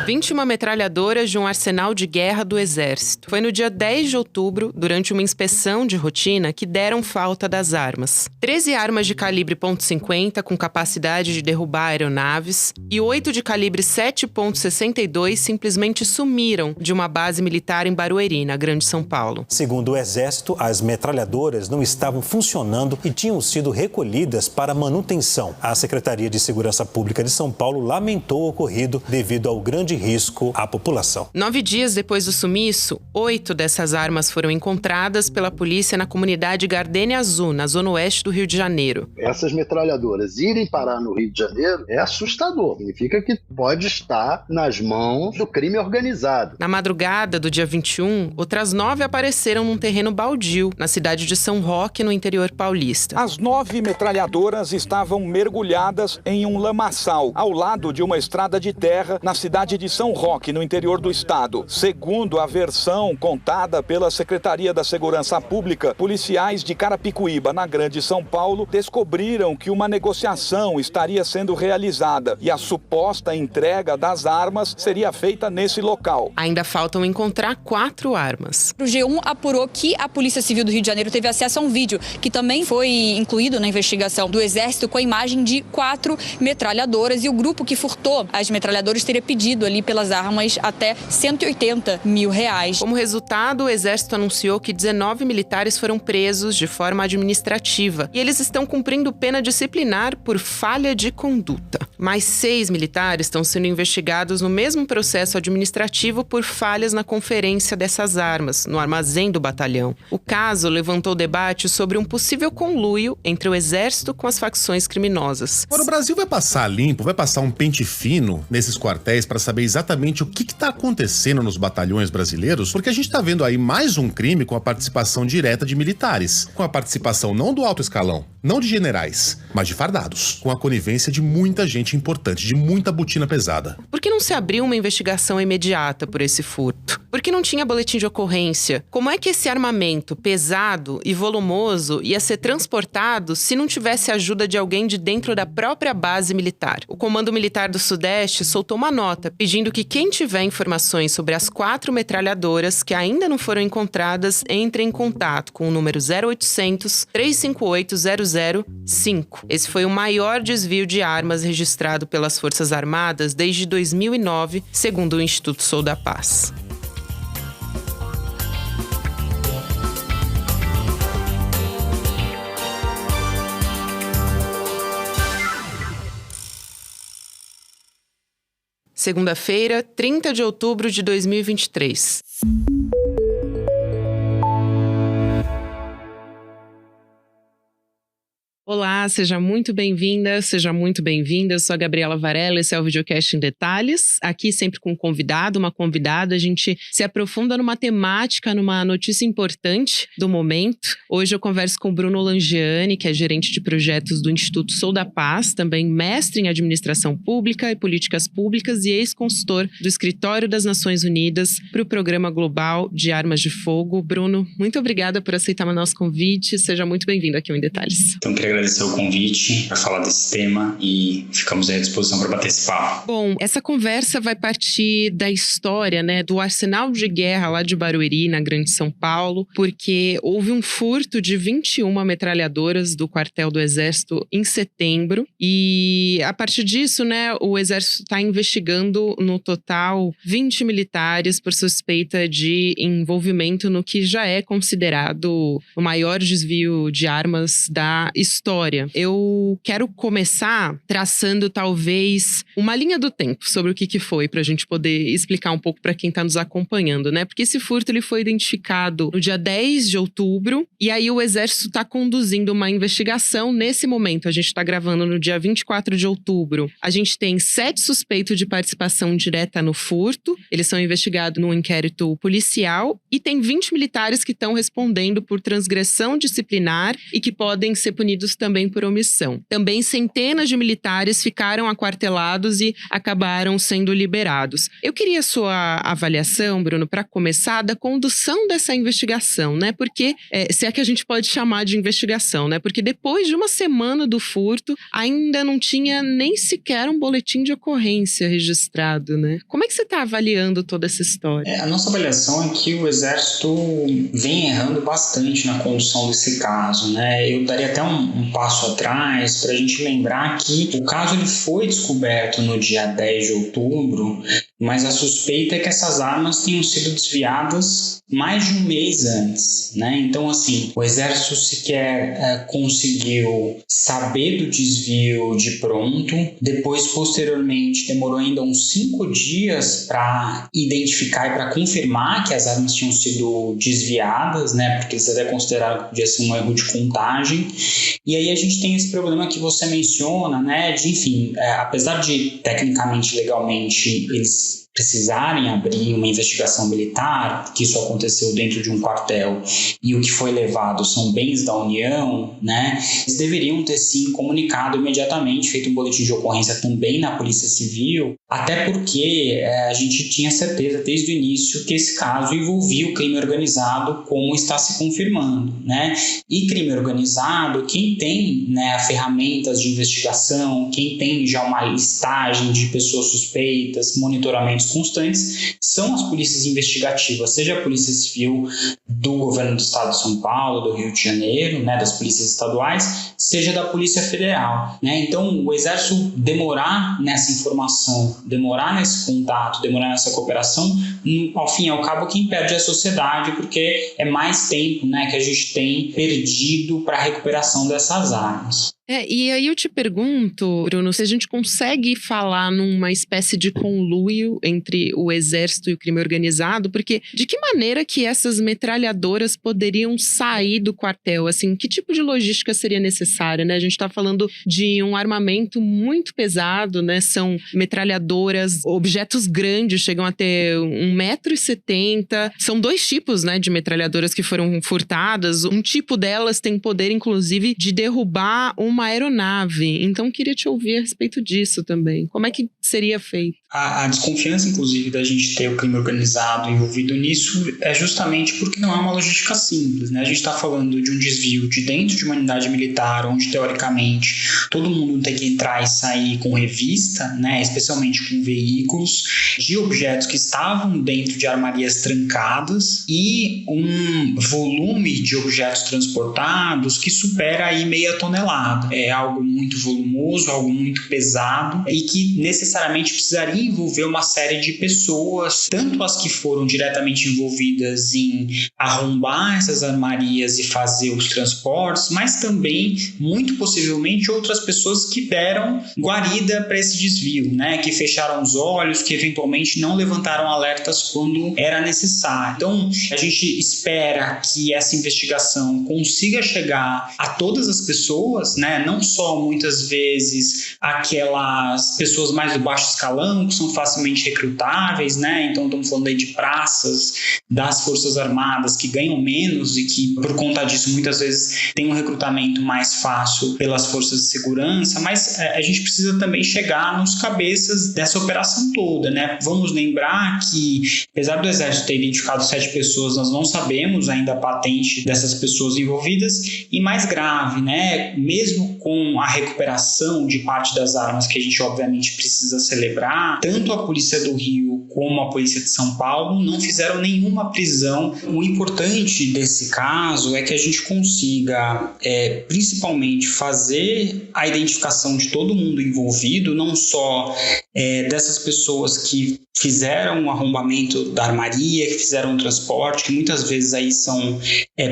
21 metralhadoras de um arsenal de guerra do Exército. Foi no dia 10 de outubro, durante uma inspeção de rotina, que deram falta das armas. 13 armas de calibre .50 com capacidade de derrubar aeronaves e 8 de calibre 7.62 simplesmente sumiram de uma base militar em Barueri, na Grande São Paulo. Segundo o Exército, as metralhadoras não estavam funcionando e tinham sido recolhidas para manutenção. A Secretaria de Segurança Pública de São Paulo lamentou o ocorrido devido ao grande risco à população. 9 dias depois do sumiço, 8 dessas armas foram encontradas pela polícia na comunidade Gardênia Azul, na zona oeste do Rio de Janeiro. Essas metralhadoras irem parar no Rio de Janeiro é assustador. Significa que pode estar nas mãos do crime organizado. Na madrugada do dia 21, outras 9 apareceram num terreno baldio, na cidade de São Roque, no interior paulista. As 9 metralhadoras estavam mergulhadas em um lamaçal, ao lado de uma estrada de terra, na cidade de São Roque, no interior do estado. Segundo a versão contada pela Secretaria da Segurança Pública, policiais de Carapicuíba, na Grande São Paulo, descobriram que uma negociação estaria sendo realizada e a suposta entrega das armas seria feita nesse local. Ainda faltam encontrar 4 armas. O G1 apurou que a Polícia Civil do Rio de Janeiro teve acesso a um vídeo que também foi incluído na investigação do Exército com a imagem de 4 metralhadoras, e o grupo que furtou as metralhadoras teria pedido ali pelas armas até R$180 mil. Como resultado, o Exército anunciou que 19 militares foram presos de forma administrativa e eles estão cumprindo pena disciplinar por falha de conduta. Mais 6 militares estão sendo investigados no mesmo processo administrativo por falhas na conferência dessas armas, no armazém do batalhão. O caso levantou debate sobre um possível conluio entre o Exército com as facções criminosas. Agora, o Brasil vai passar limpo, vai passar um pente fino nesses quartéis para saber exatamente o que está acontecendo nos batalhões brasileiros, porque a gente está vendo aí mais um crime com a participação direta de militares, com a participação não do alto escalão, não de generais, mas de fardados, com a conivência de muita gente importante, de muita botina pesada. Por que não se abriu uma investigação imediata por esse furto? Por que não tinha boletim de ocorrência? Como é que esse armamento pesado e volumoso ia ser transportado se não tivesse ajuda de alguém de dentro da própria base militar? O Comando Militar do Sudeste soltou uma nota pedindo que quem tiver informações sobre as 4 metralhadoras que ainda não foram encontradas entre em contato com o número 0800 358 005. Esse foi o maior desvio de armas registrado pelas Forças Armadas desde 2009, segundo o Instituto Sou da Paz. Segunda-feira, 30 de outubro de 2023. Olá, seja muito bem-vinda, seja muito bem-vinda. Eu sou a Gabriela Varela, esse é o Videocast em Detalhes. Aqui sempre com um convidado, uma convidada, a gente se aprofunda numa temática, numa notícia importante do momento. Hoje eu converso com o Bruno Langiani, que é gerente de projetos do Instituto Sou da Paz, também mestre em Administração Pública e Políticas Públicas e ex-consultor do Escritório das Nações Unidas para o Programa Global de Armas de Fogo. Bruno, muito obrigada por aceitar o nosso convite. Seja muito bem-vindo aqui ao Em Detalhes. Então, queria agradecer o convite para falar desse tema e ficamos à disposição para bater esse papo. Bom, essa conversa vai partir da história, do arsenal de guerra lá de Barueri, na Grande São Paulo, porque houve um furto de 21 metralhadoras do quartel do Exército em setembro e a partir disso, o Exército está investigando no total 20 militares por suspeita de envolvimento no que já é considerado o maior desvio de armas da história. Eu quero começar traçando talvez uma linha do tempo sobre o que foi, para a gente poder explicar um pouco para quem está nos acompanhando, Porque esse furto ele foi identificado no dia 10 de outubro e aí o Exército está conduzindo uma investigação nesse momento. A gente está gravando no dia 24 de outubro. A gente tem 7 suspeitos de participação direta no furto. Eles são investigados num inquérito policial e tem 20 militares que estão respondendo por transgressão disciplinar e que podem ser punidos também por omissão. Também centenas de militares ficaram aquartelados e acabaram sendo liberados. Eu queria a sua avaliação, Bruno, para começar, da condução dessa investigação, né? Porque, se é que a gente pode chamar de investigação, né? Porque depois de uma semana do furto, ainda não tinha nem sequer um boletim de ocorrência registrado, né? Como é que você está avaliando toda essa história? A nossa avaliação é que o Exército vem errando bastante na condução desse caso, né? Eu daria até um passo atrás para a gente lembrar que o caso ele foi descoberto no dia 10 de outubro, mas a suspeita é que essas armas tenham sido desviadas mais de um mês antes, né? Então, assim, o Exército sequer conseguiu saber do desvio de pronto. Depois, posteriormente, demorou ainda uns 5 dias para identificar e para confirmar que as armas tinham sido desviadas, né? Porque eles até consideraram que podia ser um erro de contagem. E aí a gente tem esse problema que você menciona, né? De, enfim, apesar de, tecnicamente, legalmente, eles precisarem abrir uma investigação militar, que isso aconteceu dentro de um quartel, e o que foi levado são bens da União, né? Eles deveriam ter sim comunicado imediatamente, feito um boletim de ocorrência também na Polícia Civil, até porque a gente tinha certeza desde o início que esse caso envolvia o crime organizado, como está se confirmando, né? E crime organizado, quem tem, né, ferramentas de investigação, quem tem já uma listagem de pessoas suspeitas, monitoramentos constantes, são as polícias investigativas, seja a Polícia Civil do Governo do Estado de São Paulo, do Rio de Janeiro, né, das polícias estaduais, seja da Polícia Federal, né? Então, o Exército demorar nessa informação, demorar nesse contato, demorar nessa cooperação, ao fim e ao cabo, quem perde é a sociedade, porque é mais tempo, né, que a gente tem perdido para a recuperação dessas armas. E aí eu te pergunto, Bruno, se a gente consegue falar numa espécie de conluio entre o Exército e o crime organizado, porque de que maneira que essas metralhadoras poderiam sair do quartel? Assim, que tipo de logística seria necessária, né? A gente está falando de um armamento muito pesado, né? São metralhadoras, objetos grandes, chegam a ter 1,70 m. São 2 tipos, né, de metralhadoras que foram furtadas. Um tipo delas tem poder, inclusive, de derrubar uma aeronave. Então, queria te ouvir a respeito disso também. Como é que seria feito? A desconfiança, inclusive, da gente ter o crime organizado envolvido nisso é justamente porque não é uma logística simples, né? A gente está falando de um desvio de dentro de uma unidade militar, onde, teoricamente, todo mundo tem que entrar e sair com revista, né? Especialmente com veículos, de objetos que estavam dentro de armarias trancadas e um volume de objetos transportados que supera aí meia tonelada. É algo muito volumoso, algo muito pesado e que necessariamente precisaria envolver uma série de pessoas, tanto as que foram diretamente envolvidas em arrombar essas armarias e fazer os transportes, mas também, muito possivelmente, outras pessoas que deram guarida para esse desvio, né? Que fecharam os olhos, que eventualmente não levantaram alertas quando era necessário. Então, a gente espera que essa investigação consiga chegar a todas as pessoas, né? Não só, muitas vezes, aquelas pessoas mais do baixo escalão, que são facilmente recrutáveis, né? Então, estamos falando aí de praças das Forças Armadas que ganham menos e que, por conta disso, muitas vezes tem um recrutamento mais fácil pelas forças de segurança, mas a gente precisa também chegar nos cabeças dessa operação toda, né? Vamos lembrar que, apesar do Exército ter identificado 7 pessoas, nós não sabemos ainda a patente dessas pessoas envolvidas e, mais grave, né? Mesmo com a recuperação de parte das armas que a gente, obviamente, precisa celebrar, tanto a Polícia do Rio como a Polícia de São Paulo não fizeram nenhuma prisão. O importante desse caso é que a gente consiga, principalmente, fazer a identificação de todo mundo envolvido, não só dessas pessoas que fizeram o arrombamento da armaria, que fizeram o transporte, que muitas vezes aí são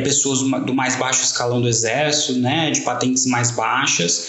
pessoas do mais baixo escalão do Exército, né, de patentes mais baixas,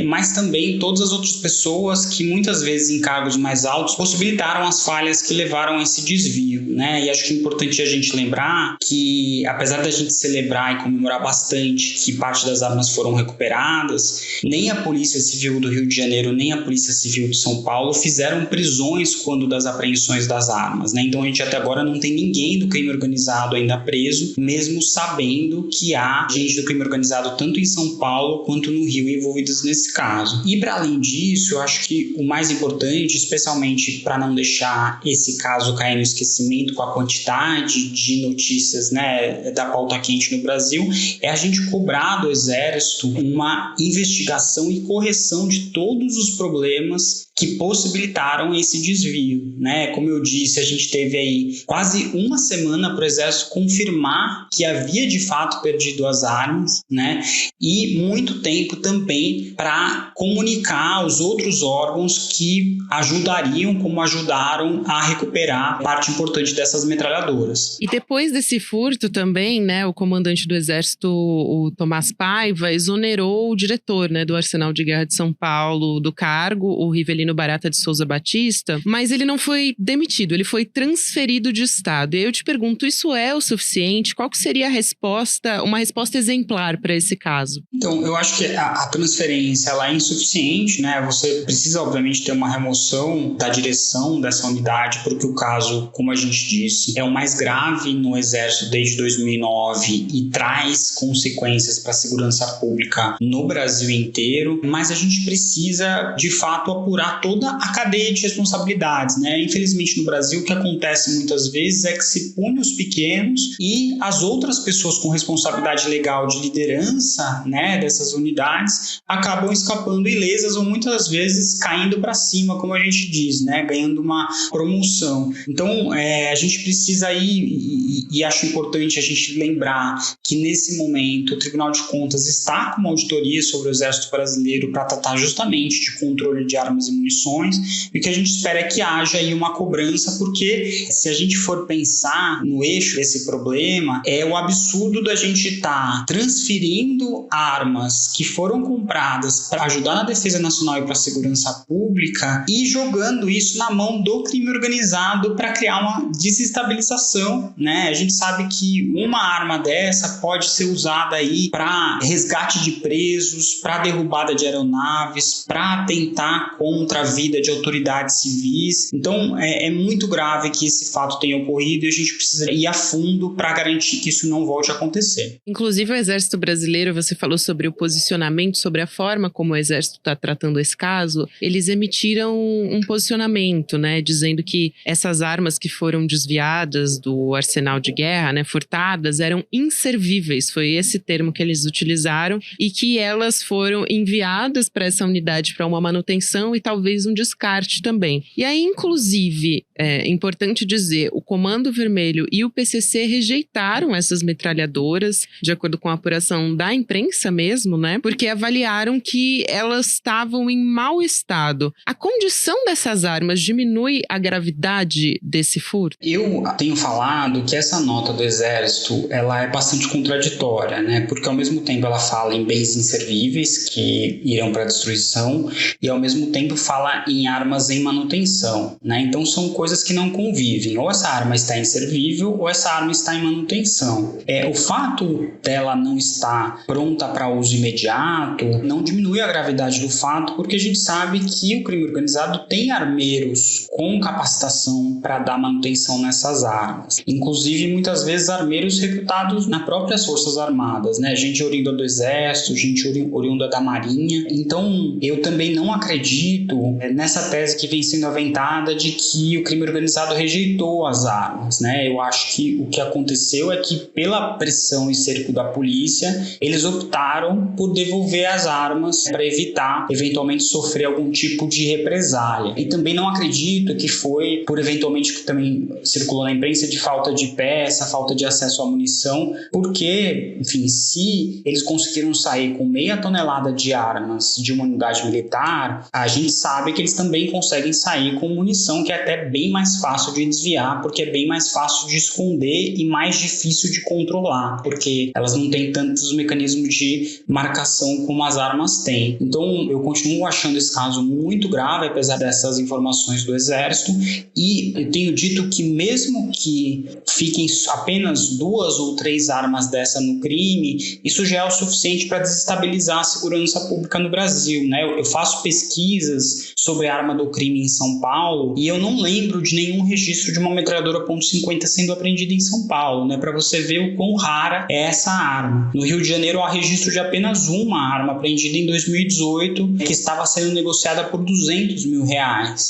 mas também todas as outras pessoas que muitas vezes em cargos mais altos possibilitaram as falhas que levaram a esse desvio, né? E acho que é importante a gente lembrar que, apesar da gente celebrar e comemorar bastante que parte das armas foram recuperadas, nem a Polícia Civil do Rio de Janeiro, nem a Polícia Civil de São Paulo fizeram prisões quando das apreensões das armas, né? Então a gente até agora não tem ninguém do crime organizado ainda preso, mesmo sabendo que há gente do crime organizado tanto em São Paulo quanto no Rio envolvidos nesse caso. E para além disso, eu acho que o mais importante, especialmente para não deixar esse caso cair no esquecimento com a quantidade de notícias, né, da pauta quente no Brasil, é a gente cobrar do Exército uma investigação e correção de todos os problemas que possibilitaram esse desvio, né? Como eu disse, a gente teve aí quase uma semana para o Exército confirmar que havia de fato perdido as armas, né? E muito tempo também para comunicar aos outros órgãos que ajudariam, como ajudaram a recuperar parte importante dessas metralhadoras. E depois desse furto também, né, o comandante do Exército, o Tomás Paiva, exonerou o diretor, né, do Arsenal de Guerra de São Paulo do cargo, o Rivelino Barata de Souza Batista, mas ele não foi demitido, ele foi transferido de estado. E eu te pergunto, isso é o suficiente? Qual que seria a resposta, uma resposta exemplar para esse caso? Então, eu acho que a transferência ela é insuficiente, né? Você precisa, obviamente, ter uma remoção da direção dessa unidade, porque o caso, como a gente disse, é o mais grave no Exército desde 2009 e traz consequências para a segurança pública no Brasil inteiro, mas a gente precisa, de fato, apurar toda a cadeia de responsabilidades, né? Infelizmente, no Brasil, o que acontece muitas vezes é que se pune os pequenos e as outras pessoas com responsabilidade legal de liderança, né, dessas unidades acabam escapando ilesas ou muitas vezes caindo para cima, como a gente diz, né, ganhando uma promoção. Então, a gente precisa aí, e acho importante a gente lembrar que nesse momento o Tribunal de Contas está com uma auditoria sobre o Exército Brasileiro para tratar justamente de controle de armas e munições, e o que a gente espera é que haja aí uma cobrança, porque se a gente for pensar no eixo desse problema, é o absurdo da gente estar transferindo armas que foram compradas para ajudar na defesa nacional e para a segurança pública e jogando isso na mão do crime organizado para criar uma desestabilização, né? A gente sabe que uma arma dessa pode ser usada aí para resgate de presos, para derrubada de aeronaves, para atentar contra a vida de autoridades civis. Então, é muito grave que esse fato tenha ocorrido e a gente precisa ir a fundo para garantir que isso não volte a acontecer. Inclusive, o Exército Brasileiro, você falou sobre o posicionamento, sobre a forma como o Exército está tratando esse caso. Eles emitiram um posicionamento, né, dizendo que essas armas que foram desviadas do arsenal de guerra, né, furtadas, eram inservíveis, foi esse termo que eles utilizaram, e que elas foram enviadas para essa unidade para uma manutenção e talvez um descarte também. E aí, inclusive, é importante dizer, o Comando Vermelho e o PCC rejeitaram essas metralhadoras, de acordo com a apuração da imprensa mesmo, né? Porque avaliaram que elas estavam em mau estado. A condição dessas armas diminui a gravidade desse furto? Eu tenho falado que essa nota do Exército, ela é bastante contraditória, né? Porque ao mesmo tempo ela fala em bens inservíveis que irão para destruição e ao mesmo tempo fala em armas em manutenção, né? Então são coisas que não convivem. Ou essa arma está inservível ou essa arma está em manutenção. O fato dela não estar pronta para uso imediato não diminui a gravidade do fato, porque a gente sabe que o crime organizado tem armeiros com capacitação para dar manutenção nessas armas. Inclusive, muitas vezes, armeiros recrutados nas próprias Forças Armadas, né? Gente oriunda do Exército, gente oriunda da Marinha. Então, eu também não acredito nessa tese que vem sendo aventada de que o crime organizado rejeitou as armas, né? Eu acho que o que aconteceu é que, pela pressão e cerco da polícia, eles optaram por devolver as armas para evitar, eventualmente, sofrer algum tipo de represália. E também não acredito que foi por, eventualmente, que também circulou na imprensa, de falta de peça, falta de acesso à munição, porque, enfim, se eles conseguiram sair com 0,5 tonelada de armas de uma unidade militar, a gente sabe que eles também conseguem sair com munição que é até bem bem mais fácil de desviar, porque é bem mais fácil de esconder e mais difícil de controlar, porque elas não têm tantos mecanismos de marcação como as armas têm. Então, eu continuo achando esse caso muito grave, apesar dessas informações do Exército, e eu tenho dito que mesmo que fiquem apenas 2 ou 3 armas dessa no crime, isso já é o suficiente para desestabilizar a segurança pública no Brasil, né? Eu faço pesquisas sobre a arma do crime em São Paulo e eu não lembro de nenhum registro de uma metralhadora .50 sendo apreendida em São Paulo, né? Para você ver o quão rara é essa arma. No Rio de Janeiro há registro de apenas uma arma apreendida em 2018 que estava sendo negociada por R$200 mil,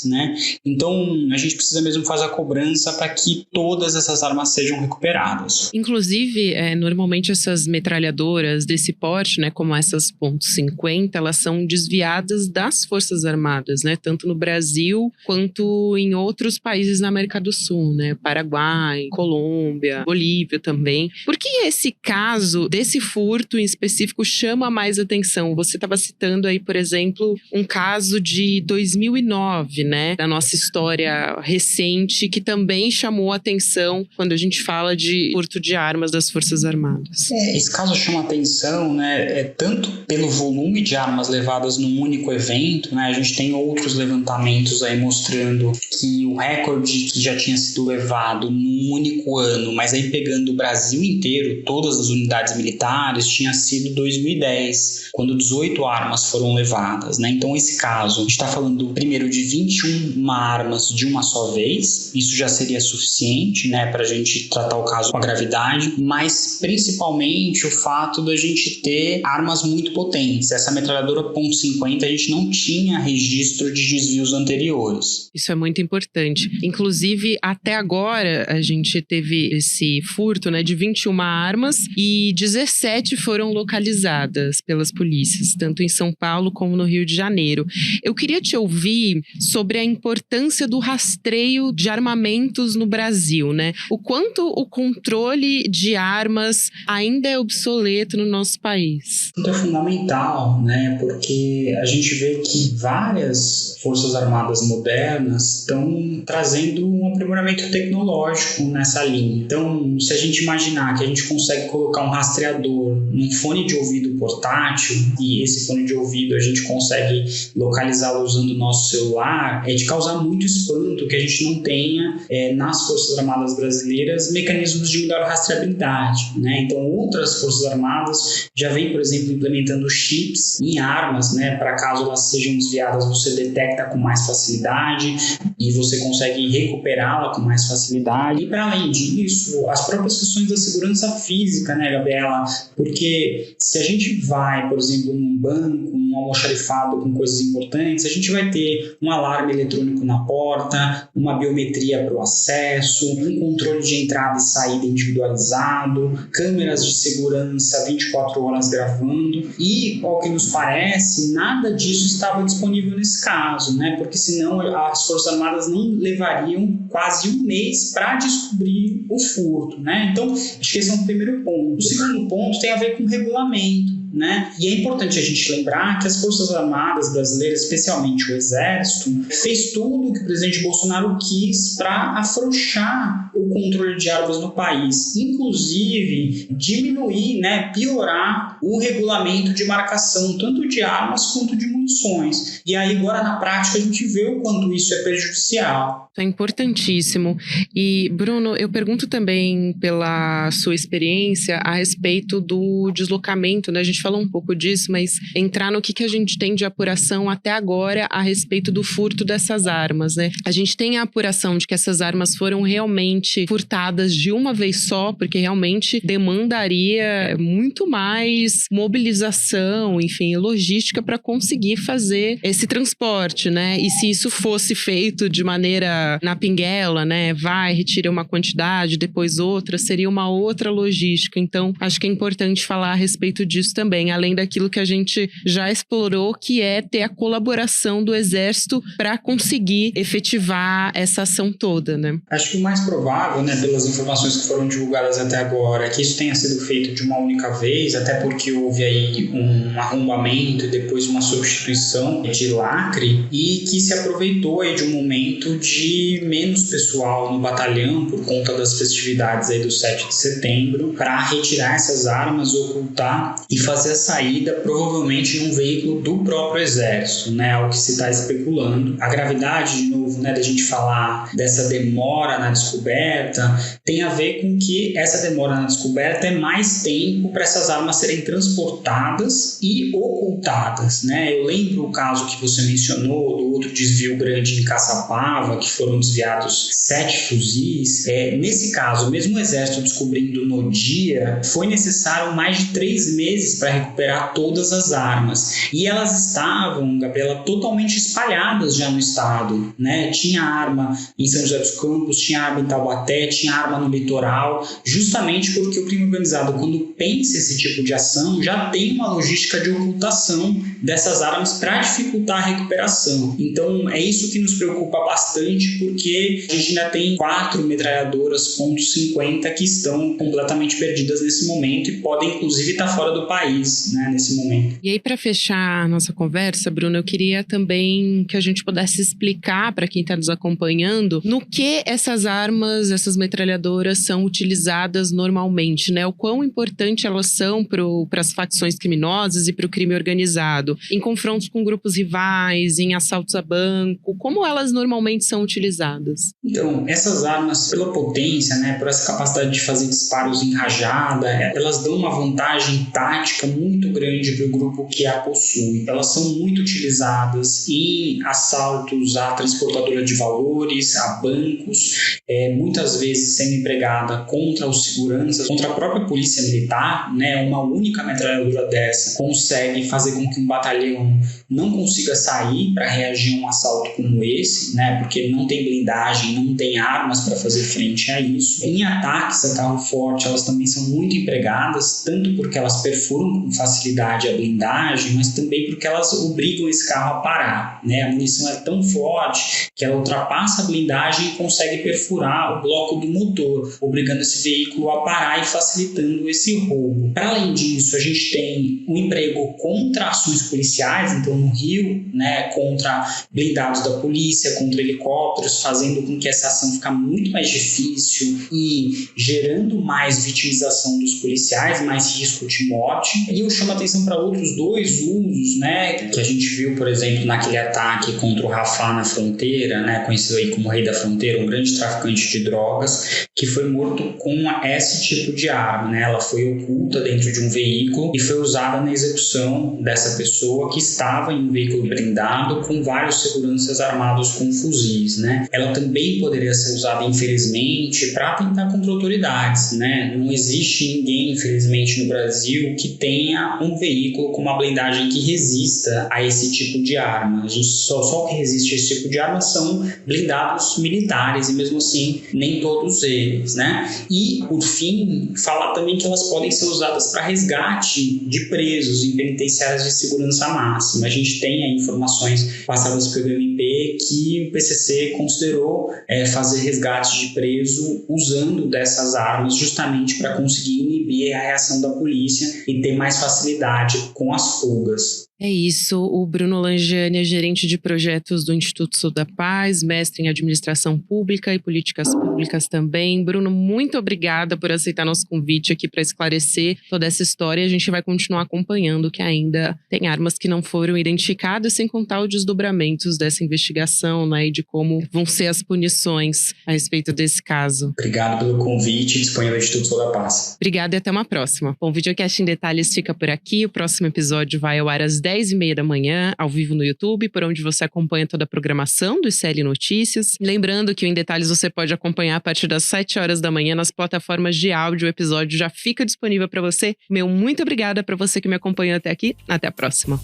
né? Então a gente precisa mesmo fazer a cobrança para que todas essas armas sejam recuperadas. Inclusive, normalmente essas metralhadoras desse porte, né, como essas .50, elas são desviadas das Forças Armadas, né, tanto no Brasil quanto em outros países na América do Sul, né, Paraguai, Colômbia, Bolívia também. Por que esse caso desse furto em específico chama mais atenção? Você estava citando aí, por exemplo, um caso de 2009, né, da nossa história recente, que também chamou atenção quando a gente fala de furto de armas das Forças Armadas. Esse caso chama atenção, né, tanto pelo volume de armas levadas num único evento, né, a gente tem outros levantamentos aí mostrando que o recorde que já tinha sido levado num único ano, mas aí pegando o Brasil inteiro, todas as unidades militares, tinha sido 2010, quando 18 armas foram levadas, né, então esse caso, a gente está falando primeiro de 21 armas de uma só vez, isso já seria suficiente, né, para a gente tratar o caso com a gravidade, mas principalmente o fato da gente ter armas muito potentes. Essa metralhadora .50 a gente não tinha registro de desvios anteriores. Isso é muito importante. Inclusive, até agora a gente teve esse furto, né, de 21 armas e 17 foram localizadas pelas polícias, tanto em São Paulo como no Rio de Janeiro. Eu queria te ouvir sobre a importância do rastreio de armamentos no Brasil, né? O quanto o controle de armas ainda é obsoleto no nosso país. Isso é fundamental, né? Porque a gente vê que várias forças armadas modernas estão trazendo um aprimoramento tecnológico nessa linha. Então, se a gente imaginar que a gente consegue colocar um rastreador num fone de ouvido portátil e esse fone de ouvido a gente consegue localizá-lo usando o nosso celular, é de causar muito espanto que a gente não tenha nas Forças Armadas brasileiras mecanismos de melhor rastreabilidade, né? Então, outras Forças Armadas já vêm, por exemplo, implementando chips em armas, né? Para caso elas sejam desviadas, você detecta com mais facilidade e você consegue recuperá-la com mais facilidade. E, para além disso, as próprias questões da segurança física, né, Gabriela? Porque se a gente vai, por exemplo, num banco, num almoxarifado com coisas importantes, a gente vai ter um alarme eletrônico na porta, uma biometria para o acesso, um controle de entrada e saída individualizado, câmeras de segurança 24 horas gravando e, ao que nos parece, nada disso estava disponível nesse caso, né? Porque senão as Forças Armadas não levariam quase um mês para descobrir o furto, né? Então, acho que esse é um primeiro ponto. O segundo ponto tem a ver com o regulamento, né? E é importante a gente lembrar que as Forças Armadas brasileiras, especialmente o Exército, fez tudo o que o presidente Bolsonaro quis para afrouxar o controle de armas no país, inclusive diminuir, né, piorar o regulamento de marcação tanto de armas quanto de munições. E aí agora na prática a gente vê o quanto isso é prejudicial. É importantíssimo. E, Bruno, eu pergunto também pela sua experiência a respeito do deslocamento, né? A gente falou um pouco disso, mas entrar no que a gente tem de apuração até agora a respeito do furto dessas armas, né? A gente tem a apuração de que essas armas foram realmente furtadas de uma vez só, porque realmente demandaria muito mais mobilização, enfim, logística para conseguir fazer esse transporte, né? E se isso fosse feito de maneira na pinguela, né? Vai, retira uma quantidade, depois outra, seria uma outra logística. Então, acho que é importante falar a respeito disso também. também, além daquilo que a gente já explorou, que é ter a colaboração do Exército para conseguir efetivar essa ação toda, né? Acho que o mais provável, né, pelas informações que foram divulgadas até agora, é que isso tenha sido feito de uma única vez, até porque houve aí um arrombamento e depois uma substituição de lacre, e que se aproveitou aí de um momento de menos pessoal no batalhão por conta das festividades aí do 7 de setembro, para retirar essas armas, ocultar e fazer a saída provavelmente num veículo do próprio Exército, né, ao que se está especulando. A gravidade, de novo, né, da gente falar dessa demora na descoberta, tem a ver com que essa demora na descoberta é mais tempo para essas armas serem transportadas e ocultadas, né? Eu lembro o caso que você mencionou do outro desvio grande em Caçapava, que foram desviados 7 fuzis. Nesse caso, mesmo o Exército descobrindo no dia, foi necessário mais de 3 meses para recuperar todas as armas. E elas estavam, Gabriela, totalmente espalhadas já no estado, né? Tinha arma em São José dos Campos, tinha arma em Taubaté, tinha arma no litoral, justamente porque o crime organizado, quando pensa esse tipo de ação, já tem uma logística de ocultação dessas armas para dificultar a recuperação. Então, é isso que nos preocupa bastante, porque a gente ainda tem 4 metralhadoras .50 que estão completamente perdidas nesse momento e podem, inclusive, estar fora do país, né, nesse momento. E aí, para fechar a nossa conversa, Bruno, eu queria também que a gente pudesse explicar para quem está nos acompanhando no que essas armas, essas metralhadoras são utilizadas normalmente, né? O quão importante elas são para as facções criminosas e para o crime organizado, em confrontos com grupos rivais, em assaltos a banco, como elas normalmente são utilizadas? Então, essas armas, pela potência, né, por essa capacidade de fazer disparos em rajada, elas dão uma vantagem tática muito grande para o grupo que a possui. Elas são muito utilizadas em assaltos a transportadora de valores, a bancos, muitas vezes sendo empregada contra os seguranças, contra a própria polícia militar, né? Uma única metralhadora dessa consegue fazer com que um batalhão não consiga sair para reagir a um assalto como esse, né? Porque não tem blindagem, não tem armas para fazer frente a isso. Em ataques a carro forte, elas também são muito empregadas, tanto porque elas perfuram com facilidade a blindagem, mas também porque elas obrigam esse carro a parar, né? A munição é tão forte que ela ultrapassa a blindagem e consegue perfurar o bloco do motor, obrigando esse veículo a parar e facilitando esse roubo. Para além disso, a gente tem um emprego contra ações policiais, então no Rio, né, contra blindados da polícia, contra helicópteros, fazendo com que essa ação fique muito mais difícil e gerando mais vitimização dos policiais, mais risco de morte. E eu chamo a atenção para outros 2 usos, né, que a gente viu, por exemplo, naquele ataque contra o Rafah na fronteira, né, conhecido aí como Rei da Fronteira, um grande traficante de drogas, que foi morto com esse tipo de arma, né? Ela foi oculta dentro de um veículo e foi usada na execução dessa pessoa que estava em um veículo blindado com vários seguranças armados com fuzis, né? Ela também poderia ser usada, infelizmente, para atentar contra autoridades, né? Não existe ninguém, infelizmente, no Brasil que tenha um veículo com uma blindagem que resista a esse tipo de arma. A gente só o que resiste a esse tipo de arma são blindados militares, e mesmo assim nem todos eles, né? E, por fim, falar também que elas podem ser usadas para resgate de presos em penitenciárias de segurança máxima. A gente tem aí informações passadas pelo MP que o PCC considerou fazer resgate de preso usando dessas armas justamente para conseguir inibir a reação da polícia e ter mais facilidade com as fugas. É isso, o Bruno Langiani é gerente de projetos do Instituto Sul da Paz, mestre em administração pública e políticas públicas também. Bruno, muito obrigada por aceitar nosso convite aqui para esclarecer toda essa história. A gente vai continuar acompanhando que ainda tem armas que não foram identificadas, sem contar os desdobramentos dessa investigação, né, e de como vão ser as punições a respeito desse caso. Obrigado pelo convite, disponível no Instituto Sul da Paz. Obrigada e até uma próxima. Bom, o Videocast em Detalhes fica por aqui. O próximo episódio vai ao ar às 10h30 da manhã, ao vivo no YouTube, por onde você acompanha toda a programação do ICL Notícias. Lembrando que o Em Detalhes você pode acompanhar a partir das 7 horas da manhã nas plataformas de áudio. O episódio já fica disponível para você. Meu muito obrigada para você que me acompanhou até aqui. Até a próxima.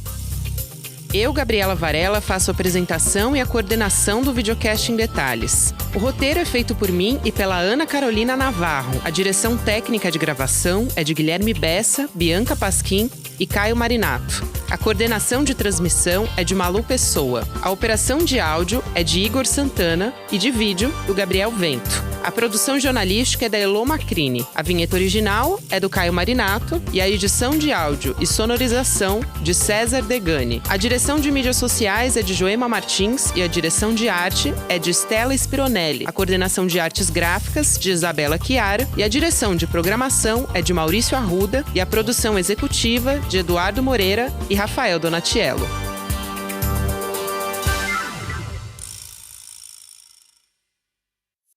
Eu, Gabriela Varela, faço a apresentação e a coordenação do Videocast em Detalhes. O roteiro é feito por mim e pela Ana Carolina Navarro. A direção técnica de gravação é de Guilherme Bessa, Bianca Pasquim e Caio Marinato. A coordenação de transmissão é de Malu Pessoa. A operação de áudio é de Igor Santana e de vídeo do Gabriel Vento. A produção jornalística é da Elô Macrini. A vinheta original é do Caio Marinato e a edição de áudio e sonorização de César Degani. A direção de mídias sociais é de Joema Martins e a direção de arte é de Stella Spironelli. A coordenação de artes gráficas de Isabela Chiara e a direção de programação é de Maurício Arruda e a produção executiva de Eduardo Moreira e Rafael Donatiello.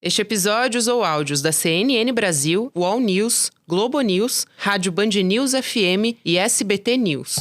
Este episódio usou áudios da CNN Brasil, UOL News, Globo News, Rádio Band News FM e SBT News.